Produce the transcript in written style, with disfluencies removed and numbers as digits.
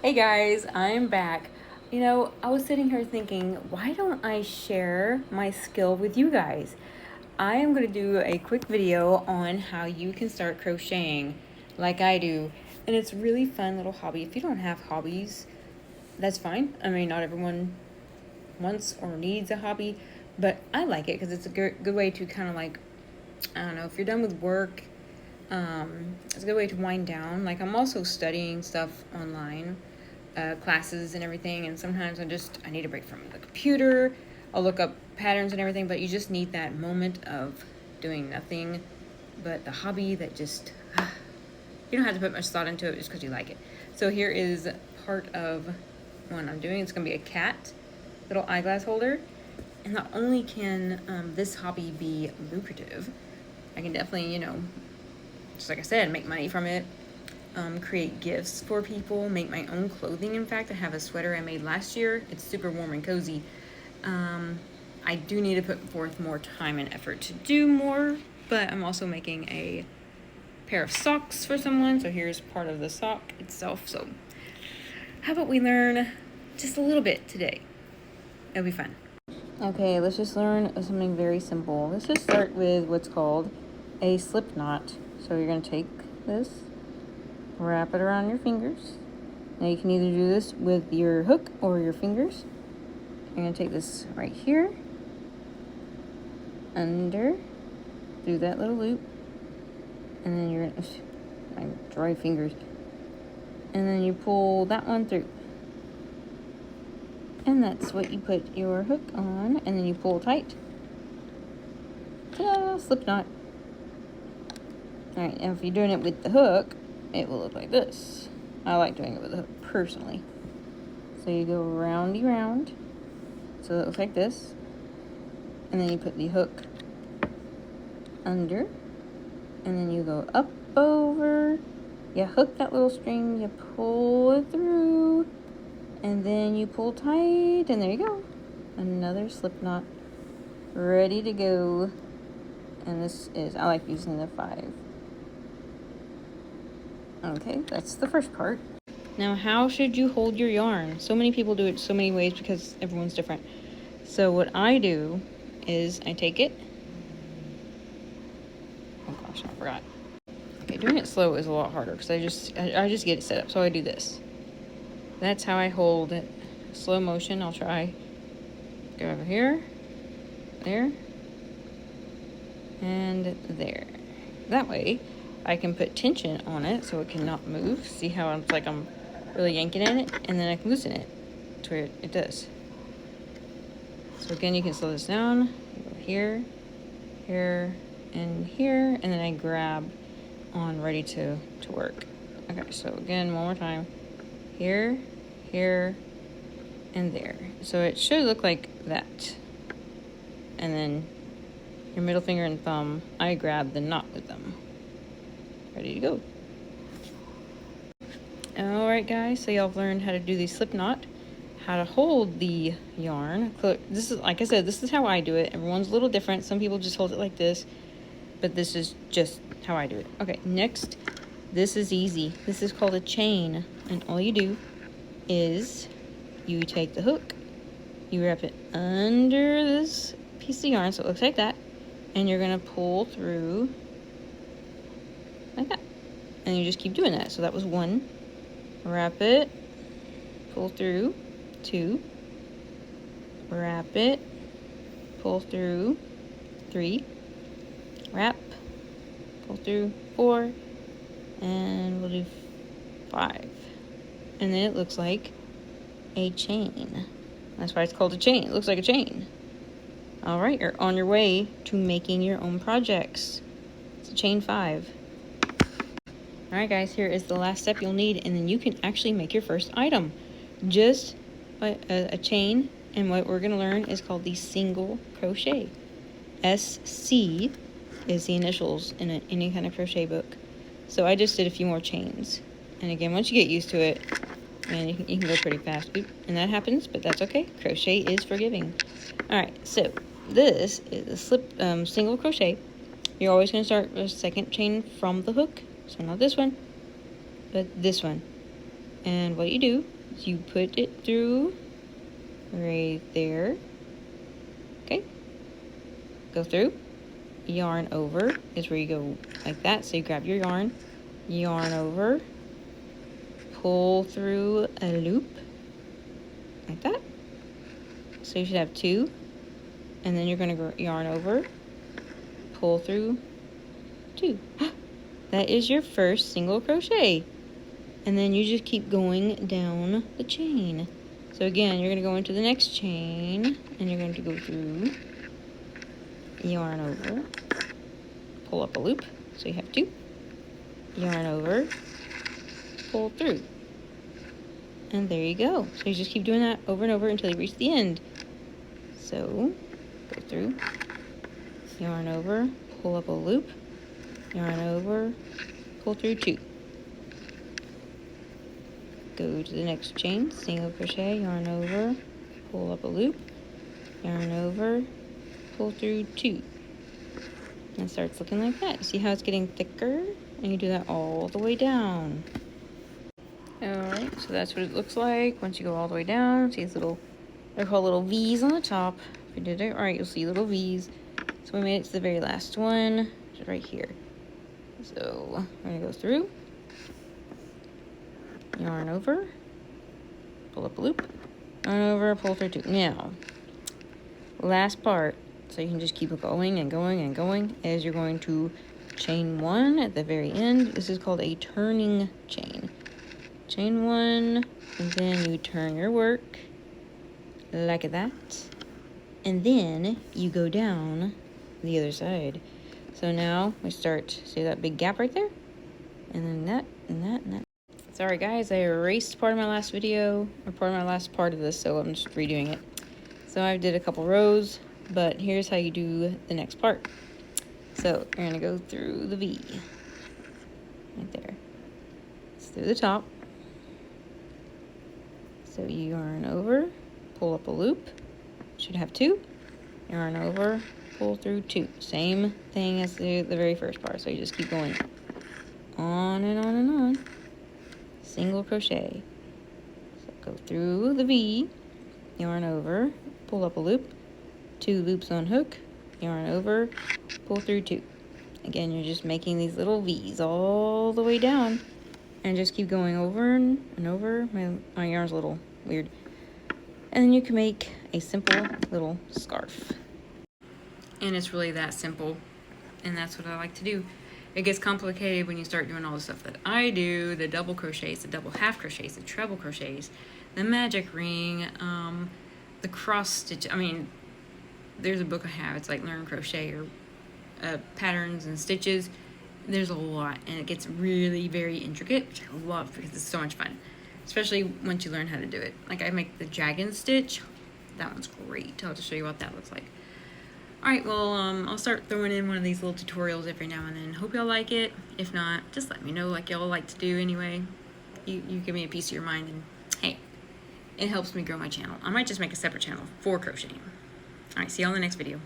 Hey guys, I'm back. You know, I was sitting here thinking, why don't I share my skill with you guys? I am going to do a quick video on how you can start crocheting like I do. And it's a really fun little hobby. If you don't have hobbies, that's fine. I mean, not everyone wants or needs a hobby, but I like it because it's a good way to kind of like, I don't know, if you're done with work, it's a good way to wind down. Like, I'm also studying stuff online, classes and everything, and sometimes I need a break from the computer. I'll look up patterns and everything, but you just need that moment of doing nothing but the hobby that just you don't have to put much thought into it just because you like it. So here is part of one I'm doing. It's gonna be a cat little eyeglass holder, and not only can this hobby be lucrative, I can definitely, just like I said, make money from it, create gifts for people, make my own clothing. In fact, I have a sweater I made last year. It's super warm and cozy. I do need to put forth more time and effort to do more, but I'm also making a pair of socks for someone. So here's part of the sock itself. So how about we learn just a little bit today? It'll be fun. Okay, let's just learn something very simple. Let's just start with what's called a slip knot. So you're going to take this, wrap it around your fingers. Now you can either do this with your hook or your fingers. You're going to take this right here, under, through that little loop, and then you're going to, my dry fingers, and then you pull that one through. And that's what you put your hook on, and then you pull tight. Ta-da! Slip knot. Alright, now if you're doing it with the hook, it will look like this. I like doing it with the hook, personally. So you go roundy round, so it looks like this. And then you put the hook under, and then you go up over. You hook that little string, you pull it through, and then you pull tight, and there you go. Another slip knot ready to go. And this is, I like using the 5. Okay, that's the first part. Now, how should you hold your yarn? So many people do it so many ways because everyone's different. So what I do is I take it. Oh gosh, I forgot. Okay, doing it slow is a lot harder because I just get it set up. So I do this. That's how I hold it. Slow motion. I'll try. Go over here, there, and there. That way, I can put tension on it so it cannot move. See how it's like I'm really yanking in it, and then I can loosen it to where it does. So again, you can slow this down. You go here, here, and here, and then I grab on ready to work. Okay, so again, one more time. Here, here, and there. So it should look like that. And then your middle finger and thumb, I grab the knot with them. Ready to go. Alright guys, so y'all have learned how to do the slip knot, how to hold the yarn. This is, like I said, this is how I do it. Everyone's a little different. Some people just hold it like this, but this is just how I do it. Okay, next, this is easy. This is called a chain, and all you do is you take the hook, you wrap it under this piece of yarn so it looks like that, and you're gonna pull through like that, and you just keep doing that. So that was 1. Wrap it, pull through, 2, wrap it, pull through, 3, wrap, pull through, 4, and we'll do 5. And then it looks like a chain. That's why it's called a chain. It looks like a chain. All right, you're on your way to making your own projects. It's a chain 5. All right, guys, here is the last step you'll need, and then you can actually make your first item just by a chain. And what we're going to learn is called the single crochet. SC is the initials in any kind of crochet book. So I just did a few more chains. And again, once you get used to it, man, you can go pretty fast. Oop, and that happens, but that's okay. Crochet is forgiving. All right, so this is a slip single crochet. You're always going to start with a second chain from the hook. So not this one, but this one. And what you do is you put it through right there. Okay, go through, yarn over is where you go like that. So you grab your yarn over, pull through a loop like that. So you should have 2, and then you're going to go yarn over, pull through 2. That is your first single crochet. And then you just keep going down the chain. So again, you're going to go into the next chain, and you're going to go through, yarn over, pull up a loop, so you have 2, yarn over, pull through, and there you go. So you just keep doing that over and over until you reach the end. So go through, yarn over, pull up a loop, yarn over, pull through 2. Go to the next chain, single crochet, yarn over, pull up a loop, yarn over, pull through 2. And it starts looking like that. See how it's getting thicker? And you do that all the way down. Alright, so that's what it looks like once you go all the way down. See these little, they're called little V's on the top. If you did it right, you'll see little V's. So we made it to the very last one, which is right here. So we're going to go through, yarn over, pull up a loop, yarn over, pull through 2. Now, last part, so you can just keep going and going and going, as you're going to chain 1 at the very end. This is called a turning chain. Chain 1, and then you turn your work like that, and then you go down the other side. So now we start, see that big gap right there? And then that, and that, and that. Sorry guys, I erased part of my last video, or part of my last part of this, so I'm just redoing it. So I did a couple rows, but here's how you do the next part. So you're gonna go through the V, right there. It's through the top. So you yarn over, pull up a loop, should have 2, yarn over, pull through 2. Same thing as the very first part, so you just keep going on and on and on. Single crochet. So go through the V, yarn over, pull up a loop, 2 loops on hook, yarn over, pull through 2. Again, you're just making these little V's all the way down, and just keep going over and over. My yarn's a little weird. And then you can make a simple little scarf. And it's really that simple, and that's what I like to do. It gets complicated when you start doing all the stuff that I do, the double crochets, the double half crochets, the treble crochets, the magic ring, the cross stitch. I mean, there's a book I have, it's like Learn Crochet, or patterns and stitches. There's a lot, and it gets really very intricate, which I love because it's so much fun, especially once you learn how to do it. Like I make the dragon stitch, that one's great. I'll just show you what that looks like. Alright, well, I'll start throwing in one of these little tutorials every now and then. Hope y'all like it. If not, just let me know, like y'all like to do anyway. You give me a piece of your mind, and hey, it helps me grow my channel. I might just make a separate channel for crocheting. Alright, see y'all in the next video.